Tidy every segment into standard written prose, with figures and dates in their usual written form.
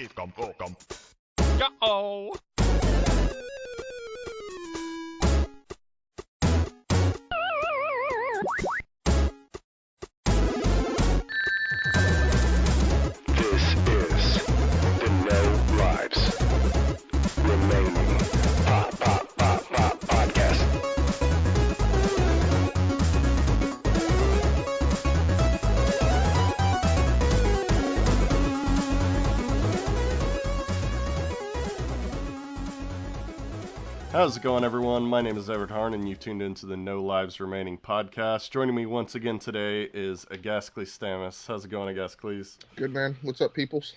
Uh-oh. This is the No Lives Remaining Podcast. How's it going, everyone? My name is Everett Harn, and you've tuned into the No Lives Remaining podcast. Joining me once again today is Agaskles Stamus. How's it going, Agaskles? Good, man. What's up, peoples?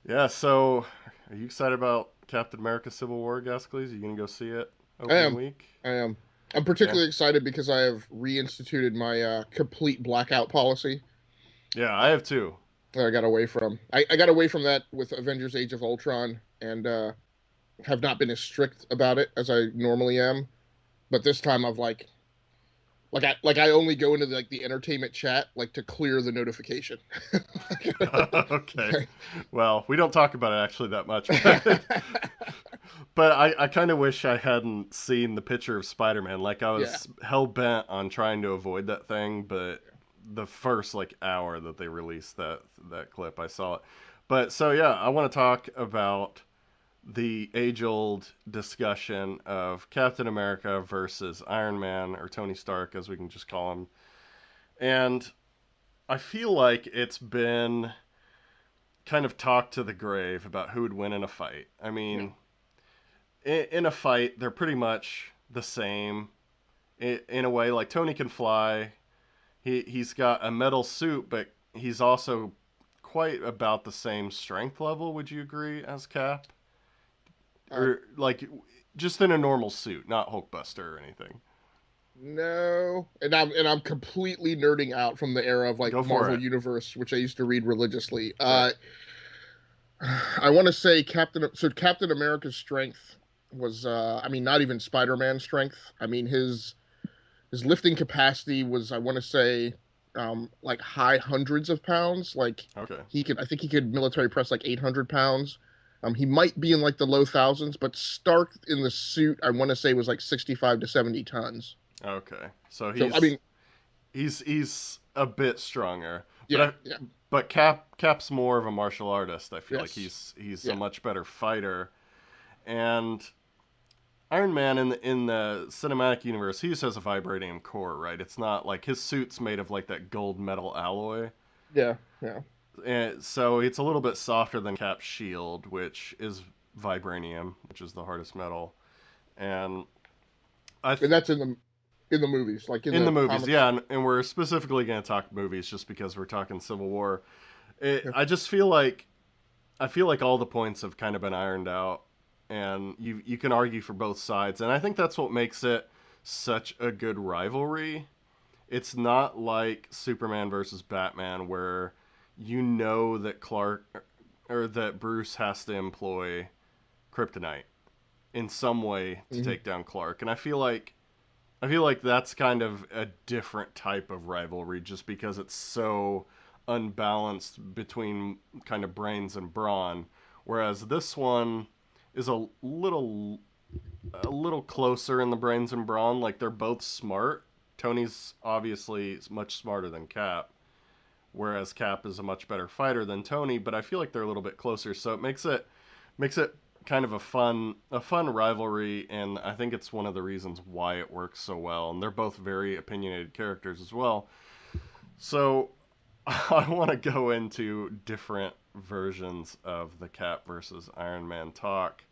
Yeah, so are you excited about Captain America Civil War, Agaskles? You gonna go see it opening week? I am. I'm particularly excited because I have reinstituted my complete blackout policy. Yeah, I have too. That I got away from. I got away from that with Avengers: Age of Ultron, and have not been as strict about it as I normally am. But this time I've I only go into the entertainment chat to clear the notification. Okay. Well, we don't talk about it actually that much. But I kind of wish I hadn't seen the picture of Spider-Man. I was hell-bent on trying to avoid that thing, but the first hour that they released that clip, I saw it. But so yeah, I want to talk about the age-old discussion of Captain America versus Iron Man, or Tony Stark, as we can just call him. And I feel like it's been kind of talked to the grave about who would win in a fight. I mean, in a fight, they're pretty much the same in a way. Like, Tony can fly. He's got a metal suit, but he's also quite about the same strength level, would you agree, as Cap? Or just in a normal suit, not Hulkbuster or anything. No, and I'm completely nerding out from the era of Go for Marvel it. Universe, which I used to read religiously. Right. I want to say Captain America's strength was not even Spider-Man's strength. I mean his lifting capacity was, I want to say, high hundreds of pounds. Okay. I think he could military press 800 pounds. He might be in the low thousands, but Stark in the suit, I want to say, was 65 to 70 tons. Okay. So So he's a bit stronger. yeah, But Cap's more of a martial artist. I feel like Yes. he's a much better fighter. And Iron Man in the cinematic universe, he just has a vibranium core, right? It's not like his suit's made of that gold metal alloy. yeah. And so it's a little bit softer than Cap's shield, which is vibranium, which is the hardest metal. And And that's in the movies, in the movies, comics. yeah, and we're specifically going to talk movies just because we're talking Civil War. Yeah. I feel like all the points have kind of been ironed out, and you can argue for both sides, and I think that's what makes it such a good rivalry. It's not like Superman versus Batman, where you know that Clark or that Bruce has to employ kryptonite in some way to take down Clark, and I feel like that's kind of a different type of rivalry just because it's so unbalanced between kind of brains and brawn, whereas this one is a little closer in the brains and brawn. Like, they're both smart. Tony's obviously much smarter than Cap, whereas Cap is a much better fighter than Tony, but I feel like they're a little bit closer, so it makes it kind of a fun rivalry, and I think it's one of the reasons why it works so well. And they're both very opinionated characters as well. So I want to go into different versions of the Cap versus Iron Man talk,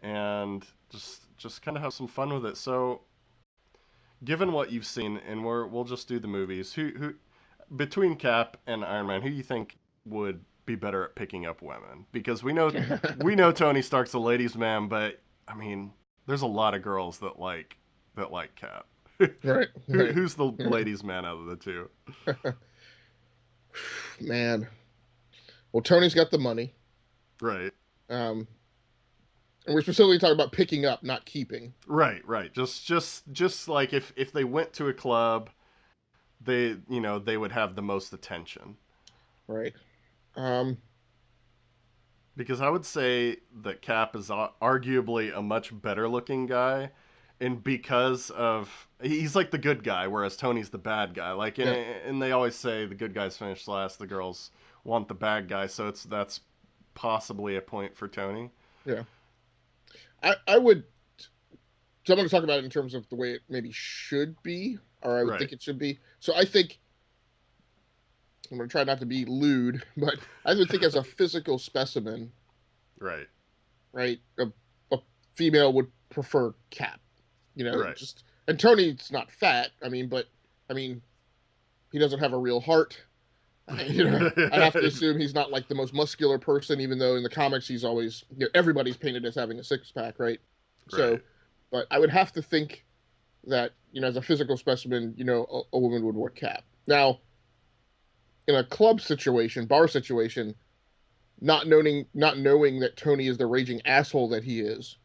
and just kind of have some fun with it. So, given what you've seen, and we'll just do the movies. Who between Cap and Iron Man, who do you think would be better at picking up women? Because we know Tony Stark's a ladies' man, but I mean, there's a lot of girls that like Cap. Right. Who's the ladies' man out of the two? Man. Well, Tony's got the money. Right. And we're specifically talking about picking up, not keeping. Right. Just like if they went to a club, they would have the most attention. Right. Because I would say that Cap is arguably a much better looking guy, and because of he's like the good guy, whereas Tony's the bad guy. Like, Yeah, and they always say the good guys finish last, the girls want the bad guy, so that's possibly a point for Tony. yeah. I would. So I'm going to talk about it in terms of the way it maybe should be, or I would Right, think it should be. So I think I'm going to try not to be lewd, but I would think as a physical specimen, right, right, a female would prefer Cap. right. Just and Tony's not fat. But I mean, he doesn't have a real heart. I have to assume he's not like the most muscular person, even though in the comics he's always, everybody's painted as having a six pack, right? So, Right. but I would have to think that, as a physical specimen, a woman would wear Cap. Now, in a club situation, bar situation, not knowing that Tony is the raging asshole that he is,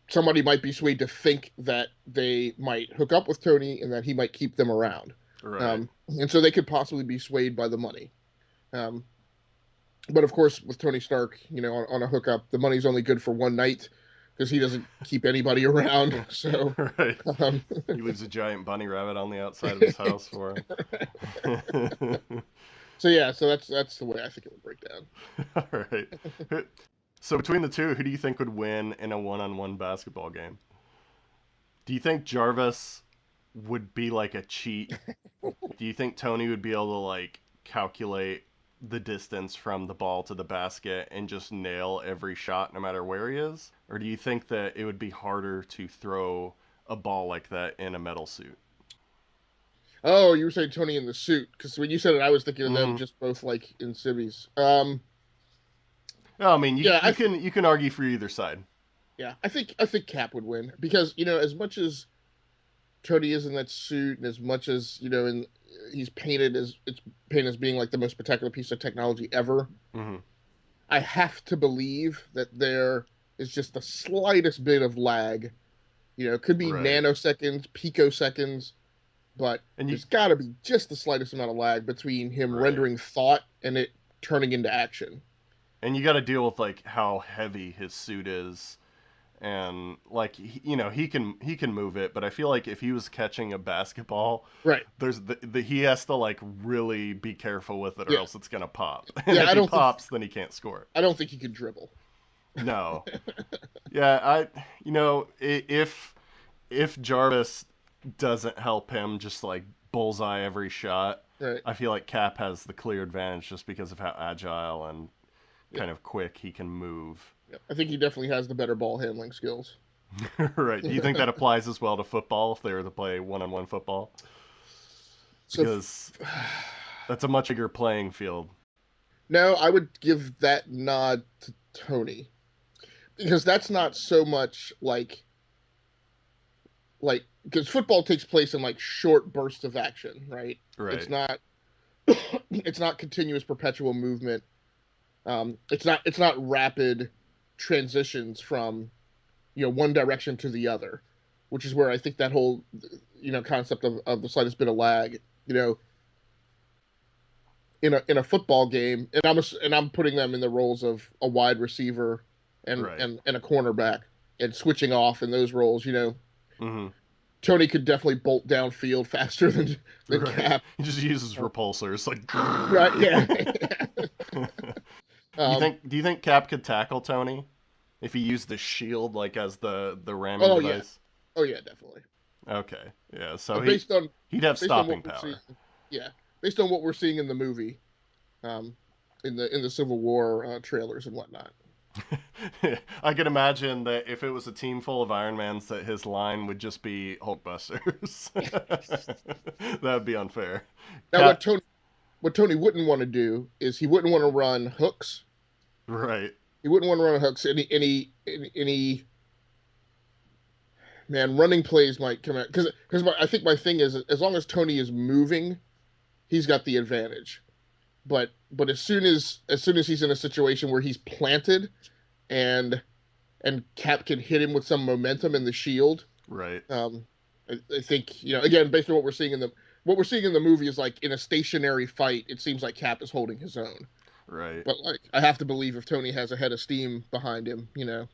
somebody might be swayed to think that they might hook up with Tony and that he might keep them around. Right. And so they could possibly be swayed by the money. Um, but of course, with Tony Stark, on a hookup, the money's only good for one night because he doesn't keep anybody around. So, Right. um, He leaves a giant bunny rabbit on the outside of his house for him. so yeah, so that's the way I think it would break down. All right. So between the two, who do you think would win in a one-on-one basketball game? Do you think Jarvis would be like a cheat? Do you think Tony would be able to like calculate the distance from the ball to the basket and just nail every shot no matter where he is? Or do you think that it would be harder to throw a ball like that in a metal suit? Oh, you were saying Tony in the suit because when you said it, I was thinking of them Hmm. just both like in civvies. No, I mean Yeah, you can argue for either side. yeah, I think Cap would win because as much as Tony is in that suit, and as much as and he's painted as being like the most spectacular piece of technology ever. Hmm. I have to believe that there is just the slightest bit of lag. It could be Right. nanoseconds, picoseconds, but And you there's got to be just the slightest amount of lag between him right. rendering thought and it turning into action. And you got to deal with like how heavy his suit is, and like he can move it, but I feel like if he was catching a basketball, Right. there's he has to like really be careful with it or Yeah. else it's gonna pop. And Yeah. if I he don't think pops, then he can't score it. I don't think he could dribble. No. Yeah, if Jarvis doesn't help him just like bullseye every shot, Right. I feel like Cap has the clear advantage just because of how agile and Yeah. kind of quick he can move. Yeah. I think he definitely has the better ball handling skills. Right. Do you think that applies as well to football if they were to play one-on-one football? So Because that's a much bigger playing field. no, I would give that nod to Tony because that's not so much like because football takes place in like short bursts of action, right? It's Right. not it's not continuous perpetual movement. It's not rapid transitions from one direction to the other, which is where I think that whole concept of the slightest bit of lag, in a football game, and I'm putting them in the roles of a wide receiver and Right. and, and a cornerback and switching off in those roles. Hmm. Tony could definitely bolt downfield faster than Right. Cap. He just uses repulsors like. Right? Yeah. Do you um, think do you think Cap could tackle Tony if he used the shield like as the ramming oh yeah. device? Oh yeah, definitely. Okay. Yeah. So Uh, based on he'd have based on stopping what we're power. seeing, yeah, based on what we're seeing in the movie, um, in the Civil War trailers and whatnot. I can imagine that if it was a team full of Ironmans, that his line would just be Hulkbusters. That would be unfair. Now, what Cap, Tony wouldn't want to do is he wouldn't want to run hooks. right, He wouldn't want to run hooks. Any man running plays might come out because I think my thing is as long as Tony is moving, he's got the advantage. But as soon as he's in a situation where he's planted and Cap can hit him with some momentum in the shield, right. I think again based on what we're seeing in the movie is like in a stationary fight, it seems like Cap is holding his own. Right. But like, I have to believe if Tony has a head of steam behind him, you know.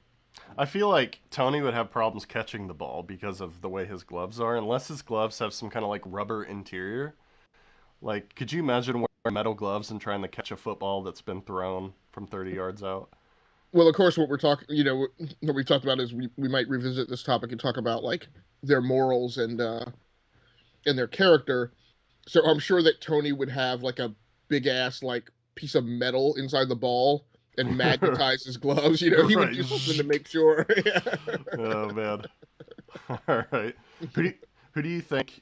I feel like Tony would have problems catching the ball because of the way his gloves are, unless his gloves have some kind of like rubber interior. Like, could you imagine wearing metal gloves and trying to catch a football that's been thrown from 30 yards out? Well, of course, what we're talking, you know, what we talked about is we might revisit this topic and talk about like their morals and their character. So I'm sure that Tony would have like a big ass like piece of metal inside the ball and magnetize his gloves. You know, he would Right. do something to make sure. Oh man. All right. Who do you, who do you think,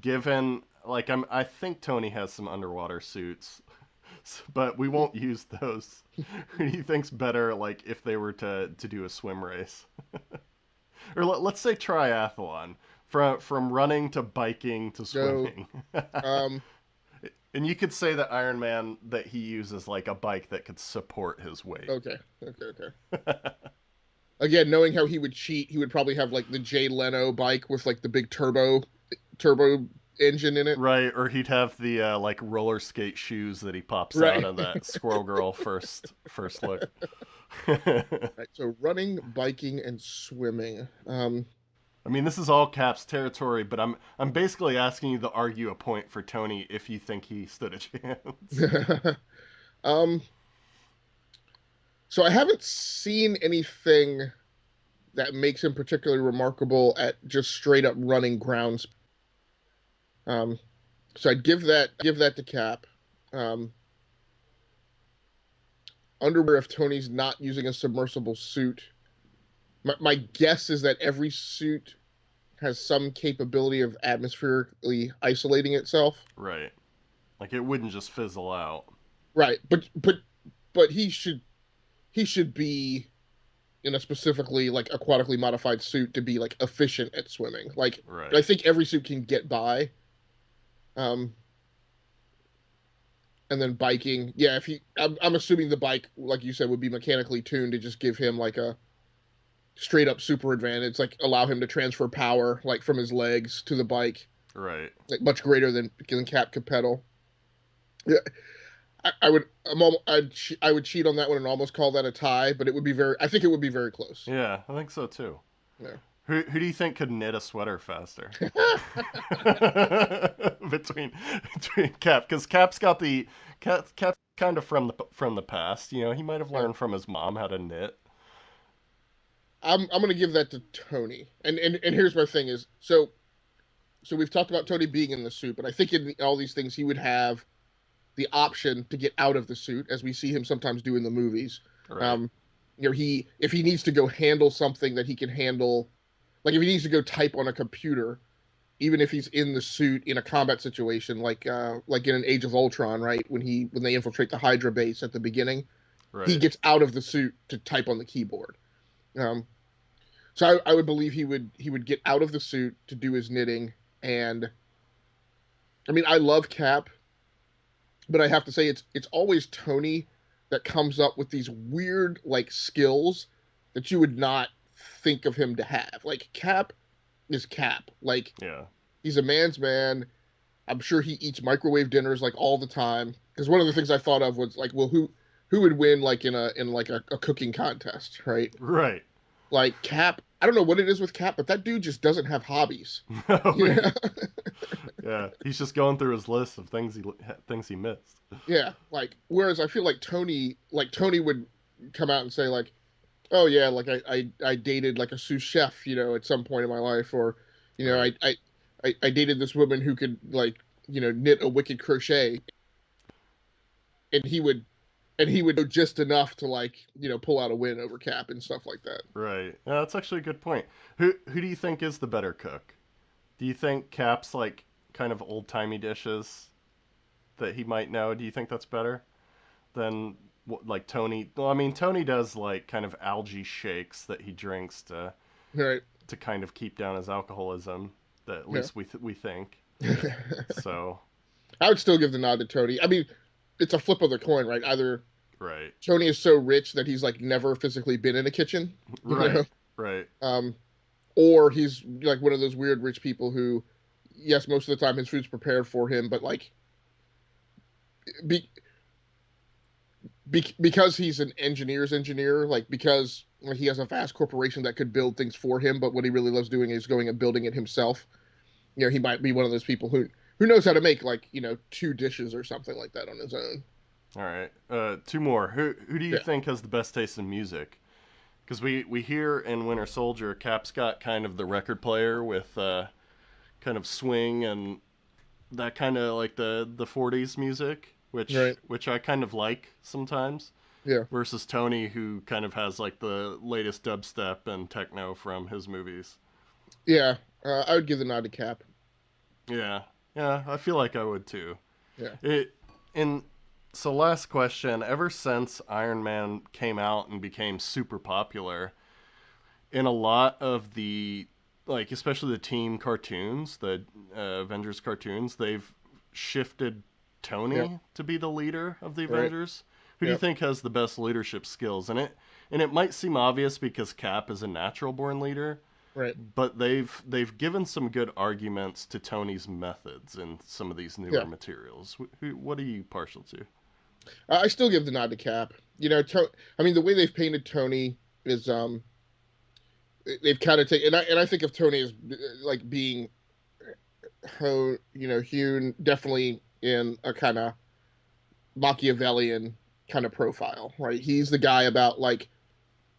given like I think Tony has some underwater suits, but we won't use those. Who do you think's better, like if they were to do a swim race, or let's say triathlon, from running to biking to So, swimming, um, and you could say that Iron Man that he uses like a bike that could support his weight. okay. Again, knowing how he would cheat, he would probably have like the Jay Leno bike with like the big turbo engine in it. Right, or he'd have the like roller skate shoes that he pops out Right. on that Squirrel Girl first look. Right. So running, biking, and swimming. I mean, this is all Cap's territory, but I'm basically asking you to argue a point for Tony if you think he stood a chance. um. So I haven't seen anything that makes him particularly remarkable at just straight up running grounds. Um. So I'd give that to Cap. Um. Underwear if Tony's not using a submersible suit. My guess is that every suit has some capability of atmospherically isolating itself. Right. Like it wouldn't just fizzle out. Right, but he should be in a specifically like aquatically modified suit to be like efficient at swimming. Like Right. I think every suit can get by. Um, and then biking, yeah. If I'm assuming the bike, like you said, would be mechanically tuned to just give him like a straight up super advantage, like allow him to transfer power like from his legs to the bike, Right. like much greater than Cap could pedal. Yeah, I would I would cheat on that one and almost call that a tie, but it would be very. I think it would be very close. Yeah, I think so too. Yeah. Who do you think could knit a sweater faster? between between Cap, because Cap's kind of from the past. You know, he might have Yeah. learned from his mom how to knit. I'm gonna give that to Tony. And here's my thing is so we've talked about Tony being in the suit, but I think in all these things he would have the option to get out of the suit, as we see him sometimes do in the movies. Right. You know, if he needs to go handle something that he can handle, like if he needs to go type on a computer, even if he's in the suit in a combat situation, like in an Age of Ultron, right? When they infiltrate the Hydra base at the beginning, he Right. gets out of the suit to type on the keyboard. Um, so I would believe he would get out of the suit to do his knitting, and I mean I love Cap, but I have to say it's always Tony that comes up with these weird like skills that you would not think of him to have. Like Cap is Cap. Like Yeah. he's a man's man. I'm sure he eats microwave dinners like all the time. Because one of the things I thought of was like, well, who would win like in a cooking contest, right? Right. Like Cap, I don't know what it is with Cap, but that dude just doesn't have hobbies. You know? Yeah, he's just going through his list of things he missed. Yeah, like whereas I feel like Tony would come out and say like, oh yeah, like I dated like a sous chef, you know, at some point in my life, or you know, Right. I dated this woman who could like knit a wicked crochet, and he would know just enough to like pull out a win over Cap and stuff like that. Right. Yeah, that's actually a good point. Who do you think is the better cook? Do you think Cap's like kind of old timey dishes that he might know? Do you think that's better than like Tony? Well, I mean, Tony does like kind of algae shakes that he drinks Right. to kind of keep down his alcoholism. That at Yeah. least we think. So I would still give the nod to Tony. I mean, it's a flip of the coin, right? Either right, Tony is so rich that he's like never physically been in a kitchen, you right, know? right, Or he's like one of those weird rich people who, yes, most of the time his food's prepared for him, but like, be, because he's an engineer's engineer, like because he has a vast corporation that could build things for him, but what he really loves doing is going and building it himself. You know, he might be one of those people who knows how to make like, you know, 2 dishes or something like that on his own. All right. Two more. Who do you Yeah. think has the best taste in music? Because we hear in Winter Soldier, Cap's got kind of the record player with kind of swing and that kind of like the 40s music, Right. which I kind of like sometimes. Yeah. Versus Tony, who kind of has like the latest dubstep and techno from his movies. Yeah. I would give the nod to Cap. Yeah, yeah, I feel like I would too. Yeah. It in So last question. Ever since Iron Man came out and became super popular, in a lot of the like especially the team cartoons, the Avengers cartoons, they've shifted Yep. Tony to be the leader of the Right. Avengers. Who do you Yep. think has the best leadership skills? And it might seem obvious because Cap is a natural born leader, Right. but they've given some good arguments to Tony's methods in some of these newer Yeah. materials. What are you partial to? I still give the nod to Cap. You know, I mean, the way they've painted Tony is they've kind of taken, and I think of Tony as like being you know, hewn definitely in a kind of Machiavellian kind of profile, right? He's the guy about like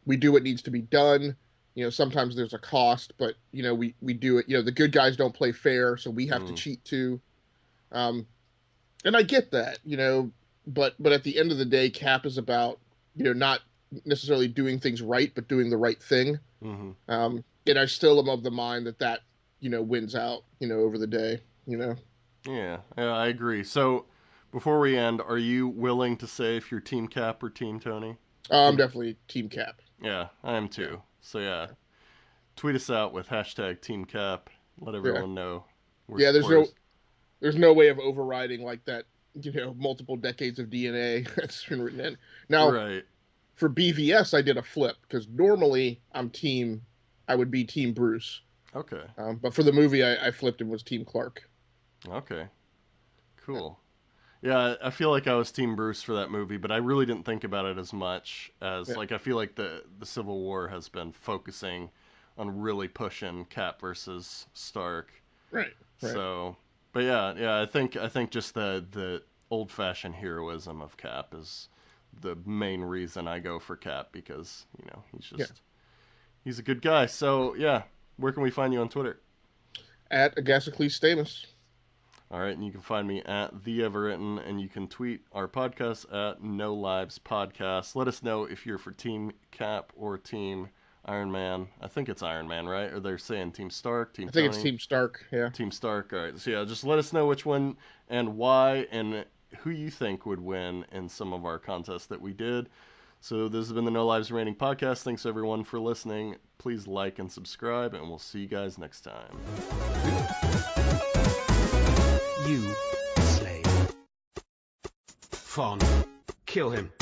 we do what needs to be done. You know, sometimes there's a cost, but you know, we do it. You know, the good guys don't play fair, so we have to Mm, cheat too. Um, and I get that, you know, but at the end of the day, Cap is about, you know, not necessarily doing things right, but doing the right thing. hmm And I still am of the mind that you know, wins out, you know, over the day, you know. Yeah, yeah, I agree. So, before we end, are you willing to say if you're Team Cap or Team Tony? I'm Team. definitely Team Cap. Yeah, I am Yeah, too. So yeah, tweet us out with hashtag Team Cap. Let yeah, everyone know we're yeah. supporters. There's no way of overriding like that, you know, multiple decades of DNA that's been written in. Now, Right. for BVS, I did a flip because normally I would be Team Bruce, Okay. but for the movie, I flipped and was Team Clark. Okay. Yeah, Cool. Yeah, I feel like I was Team Bruce for that movie, but I really didn't think about it as much as yeah, like I feel like the Civil War has been focusing on really pushing Cap versus Stark. right, right. So, but yeah, I think just the old-fashioned heroism of Cap is the main reason I go for Cap because, Yeah. he's a good guy. So, yeah, where can we find you on Twitter? At Agasicles Stamus. All right, and you can find me at the Everwritten, and you can tweet our podcast at No Lives Podcast. Let us know if you're for Team Cap or Team Iron Man. I think it's Iron Man, right? Or they're saying Team Stark, Team I think it's Tony, Team Stark. Yeah. Team Stark. All right, so yeah, just let us know which one and why, and who you think would win in some of our contests that we did. So this has been the No Lives Remaining podcast. Thanks everyone for listening. Please like and subscribe, and we'll see you guys next time. You slave. Fawn. Kill him.